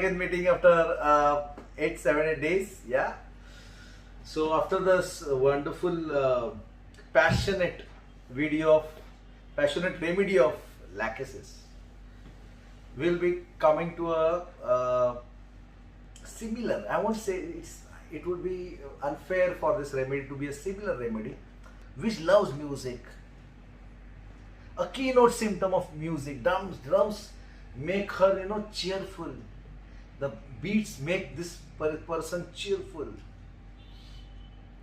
again meeting after 8 days. Yeah. So after this wonderful, passionate passionate remedy of lachesis, we'll be coming to a similar. I won't say it would be unfair for this remedy to be a similar remedy, which loves music. A keynote symptom of music. Drums make her, cheerful. The beats make this person cheerful.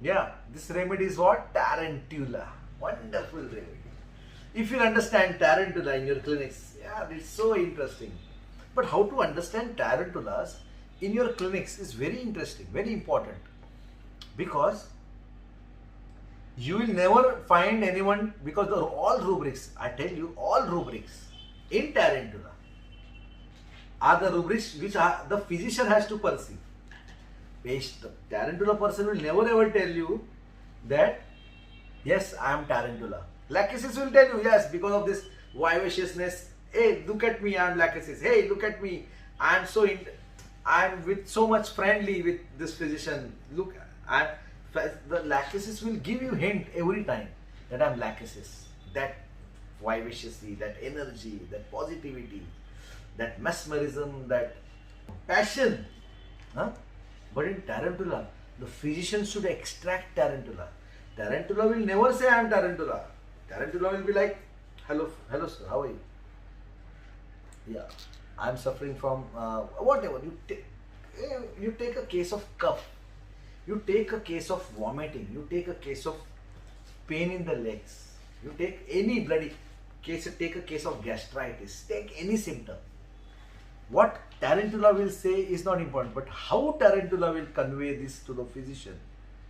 Yeah, this remedy is what? Tarantula. Wonderful remedy. If you understand tarantula in your clinics, yeah, it's so interesting. But how to understand tarantulas in your clinics is very interesting, very important. Because you will never find anyone, because all rubrics, I tell you, all rubrics in tarantula are the rubrics which the physician has to perceive. The tarantula person will never ever tell you that, yes, I am tarantula. Lachesis will tell you, yes, because of this vivaciousness. Hey, look at me, I am lachesis. Hey, look at me, I am with so much friendly with this physician. Look, the lachesis will give you hint every time that I am lachesis. That vivaciously, that energy, that positivity, that mesmerism, that passion. Huh? But in tarantula, the physician should extract tarantula. Tarantula will never say I am tarantula. Tarantula will be like, hello sir, how are you? Yeah, I am suffering from whatever. You take a case of cough. You take a case of vomiting. You take a case of pain in the legs. You take any bloody case. Take a case of gastritis. Take any symptom. What tarantula will say is not important, but how tarantula will convey this to the physician.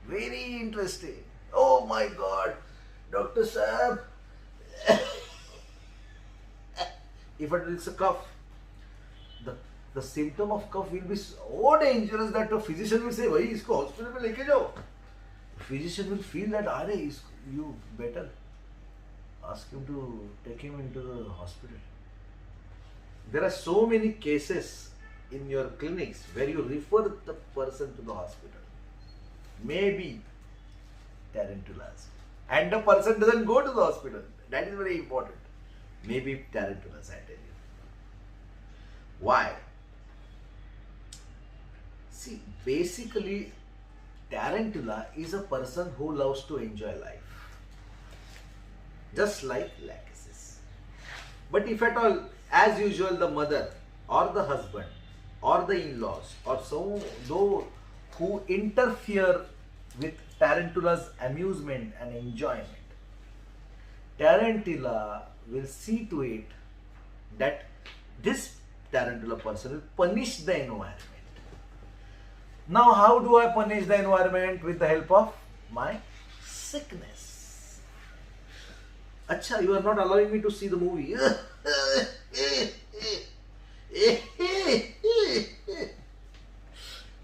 Very interesting. Oh my God, Dr. Saab. If it is a cough, the symptom of cough will be so dangerous that the physician will say, "Bhai, isko hospital mein leke jao." The physician will feel that, you better ask him to take him into the hospital. There are so many cases in your clinics where you refer the person to the hospital. Maybe tarantulas. And the person doesn't go to the hospital. That is very important. Maybe tarantulas, I tell you. Why? See, basically, tarantula is a person who loves to enjoy life. Just like lachesis. But if at all, as usual, the mother or the husband or the in-laws or those who interfere with tarantula's amusement and enjoyment, tarantula will see to it that this tarantula person will punish the environment. Now, how do I punish the environment? With the help of my sickness. Acha, you are not allowing me to see the movie.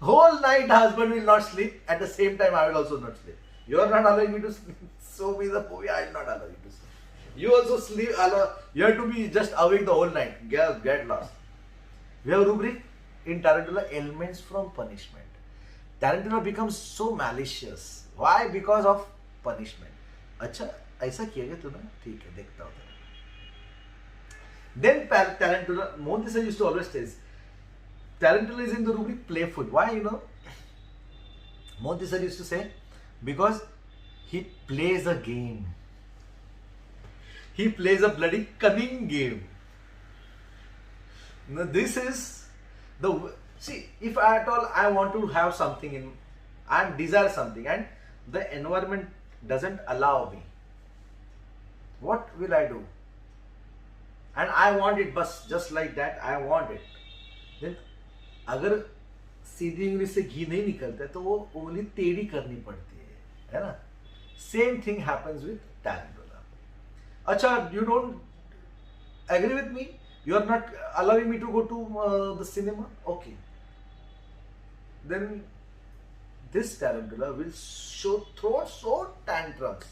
Whole night husband will not sleep. At the same time, I will also not sleep. You are not allowing me to show me the movie. I will not allow you to sleep. You also sleep. You have to be just awake the whole night. Get lost. We have rubric in tarantula, ailments from punishment. Tarantula becomes so malicious. Why? Because of punishment. अच्छा ऐसा किया गया तूने? ठीक है, देखता हूँ तेरा. Then tarantula, Mohan Desai used to always say, tarantula is in the rubric playful. Why, Mohan Desai used to say, because he plays a game. He plays a bloody cunning game. Now this is see, if at all I want to have something I desire something and the environment doesn't allow me, what will I do? And I want it, just like that, I want it. Then, अगर सीधी English से घी नहीं निकलता है तो वो उंगली टेढ़ी करनी पड़ती है ना? Same thing happens with tarantula. अच्छा, you don't agree with me? You are not allowing me to go to the cinema? Okay. Then this tarantula will throw so tantrums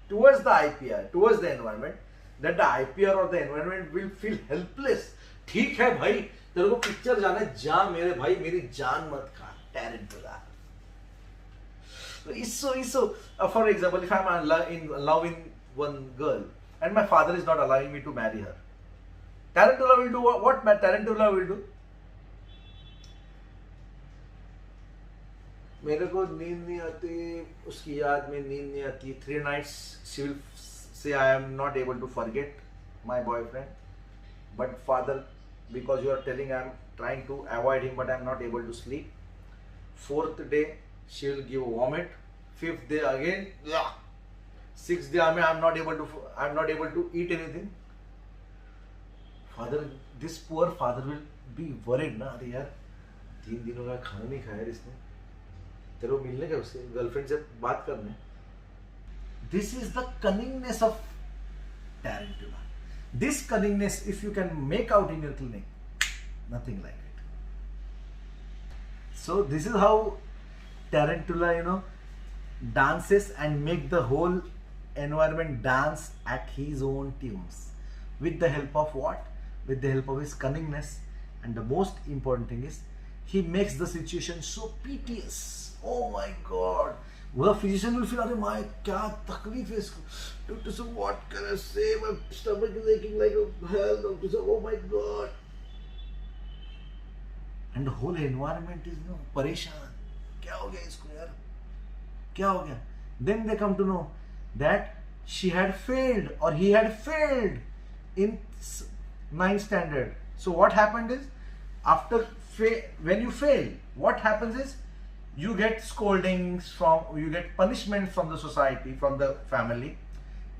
towards the IPR, towards the environment, that the IPR or the environment will feel helpless. ठीक है भाई, तेरे को picture जाना है, जा मेरे भाई, मेरी जान मत खा. Tarantula. So, for example, if I'm loving one girl and my father is not allowing me to marry her, Tarantula will do what Tarantula will do? मेरे को नींद नहीं आती, उसकी याद में नींद नहीं आती. 3 nights she will say I am not able to forget my boyfriend, but father, because you are telling I am trying to avoid him but I am not able to sleep. 4th day she will give vomit. 5th day again, 6th day I am not able to eat anything. Father, this poor father will be worried ना, अरे यार 3 दिनों का खाना नहीं खाया इसने, तेरे को मिलने का उससे गर्लफ्रेंड से बात करने. This is the cunningness of Tarantula. This cunningness, if you can make out in your clinic, nothing like it. So this is how Tarantula, dances and make the whole environment dance at his own tunes. With the help of what? With the help of his cunningness. And the most important thing is, he makes the situation so piteous. Oh my God. The physician will feel, अरे my, क्या तकलीफ है इसको. Doctor said, what can I say? My stomach is aching like hell. Doctor said, oh my God. And the whole environment is परेशान. क्या हो गया इसको यार? क्या हो गया? Then they come to know that she had failed or he had failed in 9th standard. So what happened is, when you fail, what happens is, you get scoldings you get punishment from the society, from the family.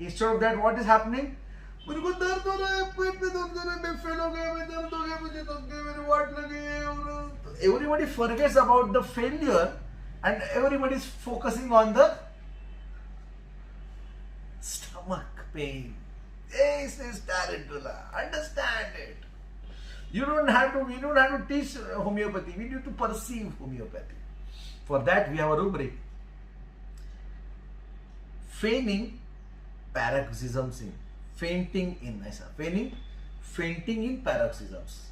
Instead of that, what is happening? मेरे को दर्द हो रहा है, पेट में दर्द हो रहा है, मैं फेल हो गया, मैं दर्द हो गया, मुझे दर्द गया, मेरे वाट लगे. Everybody forgets about the failure and everybody is focusing on the stomach pain. This is Tarantula. Understand it. You don't have to teach homeopathy. We need to perceive homeopathy. For that, we have a rubric. Feigning paroxysms in. Fainting in. Fainting in paroxysms.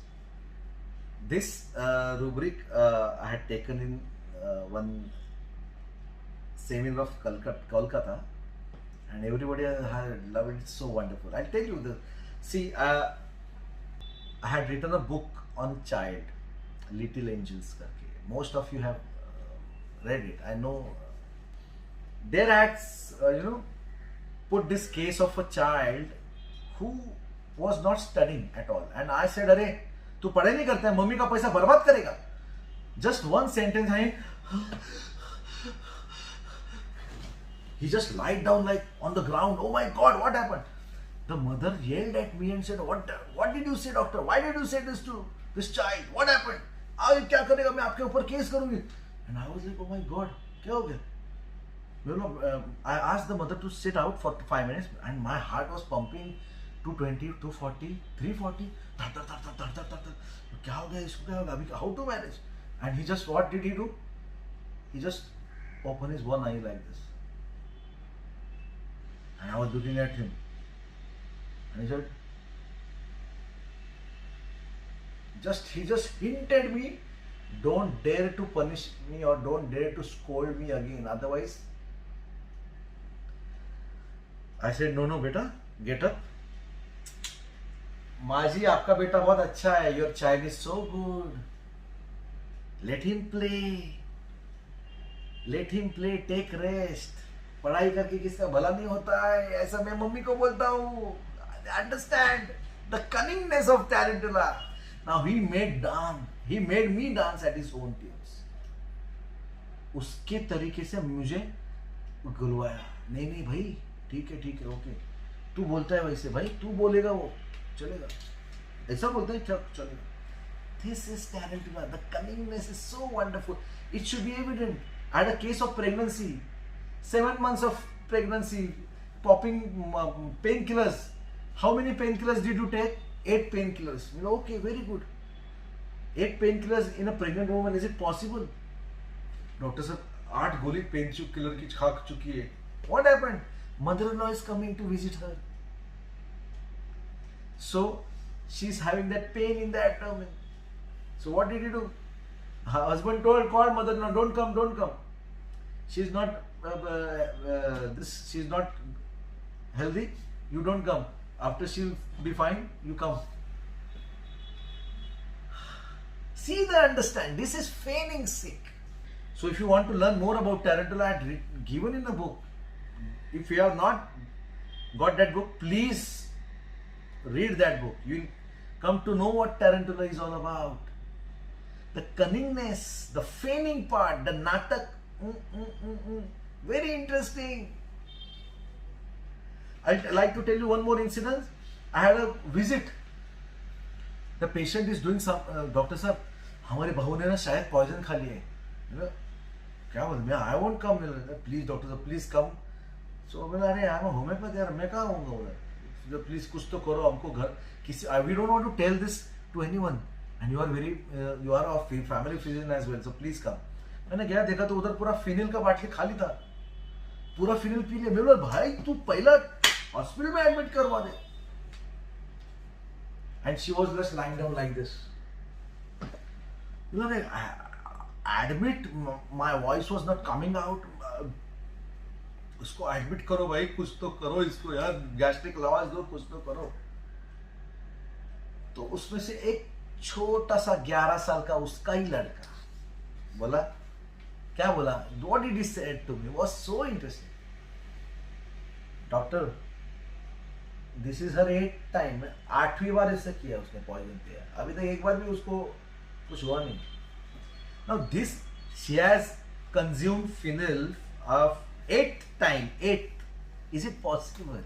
This rubric I had taken in one seminar of Kolkata, and everybody had loved it. So wonderful. I'll tell you see, I had written a book on child, Little Angels. Most of you have read it. I know. There I had, put this case of a child who was not studying at all. And I said, अरे तू पढ़ाई नहीं करता है, mummy का पैसा बर्बाद करेगा. Just one sentence, he just lied down like on the ground. Oh my God, what happened? The mother yelled at me and said, what did you say, doctor? Why did you say this to this child? What happened? अब क्या करेगा, मैं आपके ऊपर case करूंगी. And I was like, oh my God, क्या हो गया? I asked the mother to sit out for 5 minutes, and my heart was pumping 220, 240, 340. क्या हो गया इसको, क्या होगा अभी, how to manage? And he just, what did he do? He just opened his one eye like this. And I was looking at him. And he said, he just hinted me, don't dare to punish me or don't dare to scold me again. Otherwise, I said, no, beta, get up. Maji, आपका बेटा बहुत अच्छा है. Your child is so good. Let him play. Let him play. Take rest. पढ़ाई करके किसका भला नहीं होता है, ऐसा मैं मम्मी को बोलता हूँ. Understand the cunningness of Tarantula. Now he made me dance at his own tunes. उसके तरीके से मुझे गुलवाया. नहीं भाई, ठीक है, ओके. तू बोलता है वैसे, भाई तू बोलेगा वो चलेगा, ऐसा बोलता है चलेगा. This is Tarantula. The cunningness is so wonderful. It should be evident. I had a case of pregnancy, 7 months of pregnancy, popping painkillers. How many painkillers did you take? 8 painkillers. Okay, very good. 8 painkillers in a pregnant woman, is it possible? Doctor said, 8 गोली pain killer की खा चुकी है. What happened? Mother-in-law is coming to visit her. So she's having that pain in the abdomen. So what did he do? Her husband called mother, no, don't come, don't come. She's not she's not healthy. You don't come. After she'll be fine, you come. See the understand. This is feigning sick. So if you want to learn more about tarantula, I had given in the book. If you have not got that book, please read that book. You will come to know what tarantula is all about. The cunningness, the feigning part, the natak. Very interesting. I'd like to tell you one more incident. I had a visit. The patient is doing some, doctor साहब हमारे बहू ने ना शायद poison खा लिया है. क्या बोल मैं I won't come. Please doctor साहब please come. So बोला अरे यार मैं होम्योपैथ यार मैं कहाँ आऊँगा उधर. Please कुछ तो करो हमको घर किसी. We don't want to tell this to anyone. And you are very you are a family physician as well. So please come. मैंने गया देखा तो उधर पूरा फिनिल का बाटली खाली था. पूरा फिनिल पी लिया. मैं बोला भाई तू पहला हॉस्पिटल में एडमिट करवा दे. And she was just lying down like this. You know, like, I admit my voice was not coming out. उसको एडमिट करो भाई कुछ तो करो इसको यार गैस्ट्रिक लवाज दो कुछ तो करो. तो उसमें से एक छोटा सा 11 साल का उसका ही लड़का बोला क्या बोला. What did he say to me was so interesting. Doctor this is her 8th time. 8वीं बार इससे किया उसने पॉइजन किया. अभी तक एक बार भी उसको कुछ हुआ नहीं. Now this she has consumed phenyl of 8th time. 8th is it possible?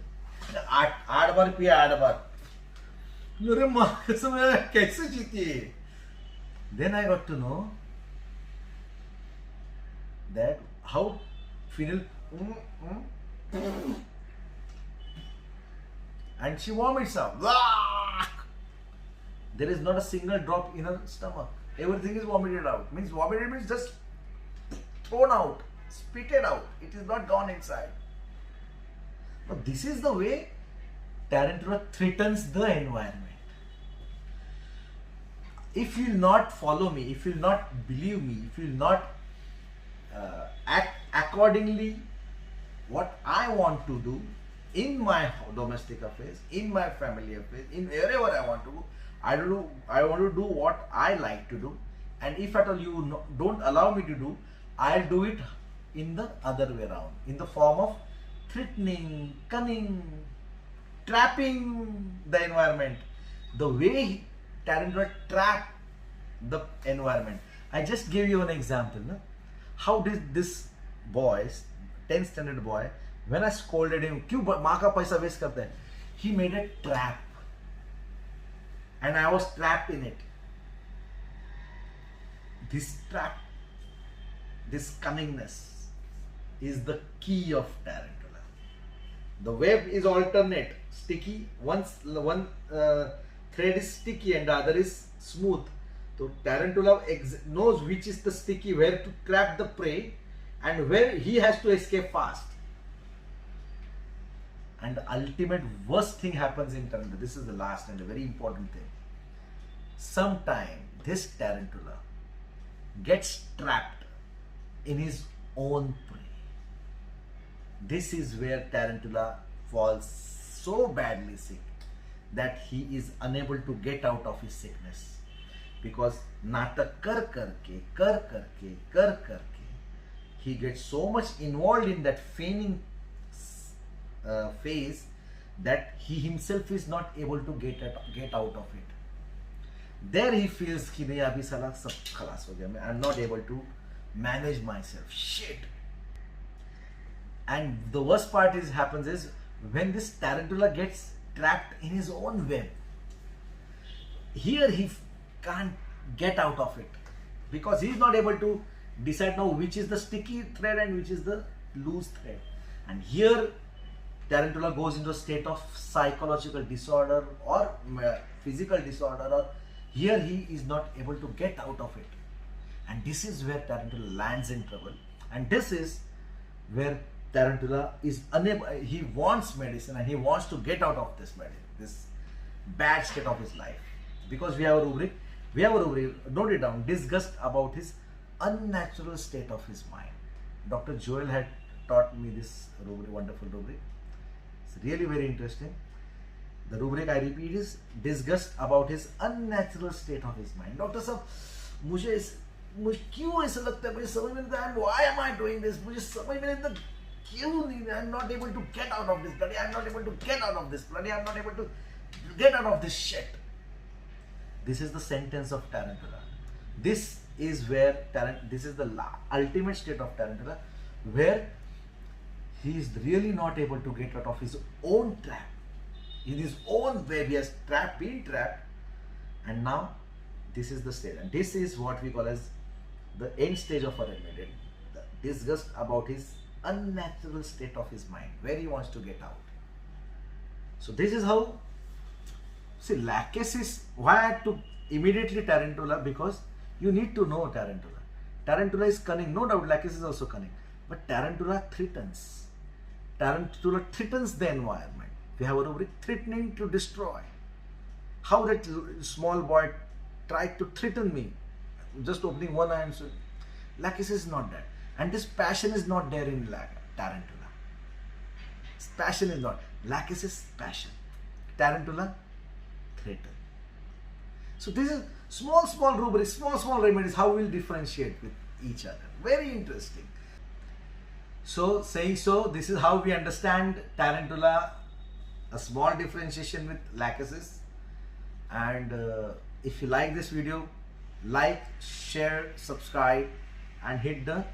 8 बार पिया 8 बार. अरे माँ कसम कैसे जीती है. Then I got to know that how phenyl and she vomits up. There is not a single drop in her stomach. Everything is vomited out. Means vomited means just thrown out, spitted out. It is not gone inside. But this is the way tarantula threatens the environment. If you will not follow me, if you will not believe me, if you will not act accordingly what I want to do in my domestic affairs, in my family affairs, in wherever I want to go, I want to do what I like to do. And if at all you don't allow me to do, I'll do it in the other way around, in the form of threatening, cunning, trapping the environment. The way tarantula trap the environment. I just gave you an example. No? How did this boy, 10th standard boy, when I scolded him, क्यों माँ का पैसा waste करते हैं? He made a trap, and I was trapped in it. This trap, this cunningness, is the key of tarantula. The web is alternate, sticky. One thread is sticky and the other is smooth. So tarantula knows which is the sticky, where to trap the prey, and where he has to escape fast. And the ultimate worst thing happens in tarantula. This is the last and a very important thing. Sometime this tarantula gets trapped in his own prey. This is where tarantula falls so badly sick that he is unable to get out of his sickness. Because natak kar karke, he gets so much involved in that feigning phase that he himself is not able to get out of it. There he feels कि नहीं अभी साला सब खलास हो गया. I'm not able to manage myself. Shit. And the worst part happens is when this tarantula gets trapped in his own web. Here he can't get out of it because he is not able to decide now which is the sticky thread and which is the loose thread. And here tarantula goes into a state of psychological disorder or physical disorder, or here he is not able to get out of it. And this is where tarantula lands in trouble. And this is where tarantula is unable, he wants medicine and he wants to get out of this medicine, this bad state of his life. Because we have a rubric, We have a rubric, note it down, disgust about his unnatural state of his mind. Dr. Joel had taught me this rubric, wonderful rubric. It's really very interesting. The rubric I repeat is disgust about his unnatural state of his mind. Doctor साहब, मुझे क्यों ऐसा लगता है, मुझे समझ में नहीं आता, why am I doing this? मुझे समझ में नहीं आता क्यों नहीं, I'm not able to get out of this bloody, I'm not able to get out of this bloody, I'm not able to get out of this shit. This is the sentence of Tarantula. This is where this is the ultimate state of Tarantula, where he is really not able to get out of his own trap. In his own web, he has been trapped, and now this is the state, and this is what we call as the end stage of our remedy, the disgust about his unnatural state of his mind, where he wants to get out. So this is how, see, Lachesis, why I had to immediately Tarantula, because you need to know Tarantula. Tarantula is cunning, no doubt Lachesis is also cunning, but Tarantula threatens. Tarantula threatens the environment. We have a rubric, threatening to destroy. How that small boy tried to threaten me, just opening one eye and so. Lachesis is not that. And this passion is not there in Tarantula. This passion is not. Lachesis passion. Tarantula threaten. So this is small rubrics, small remedies, how we'll differentiate with each other. Very interesting. So saying so, this is how we understand Tarantula, a small differentiation with Lachesis. And if you like this video, like, share, subscribe, and hit the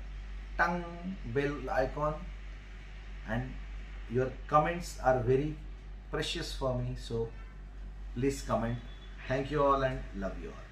tongue bell icon. And your comments are very precious for me, so please comment. Thank you all and love you all.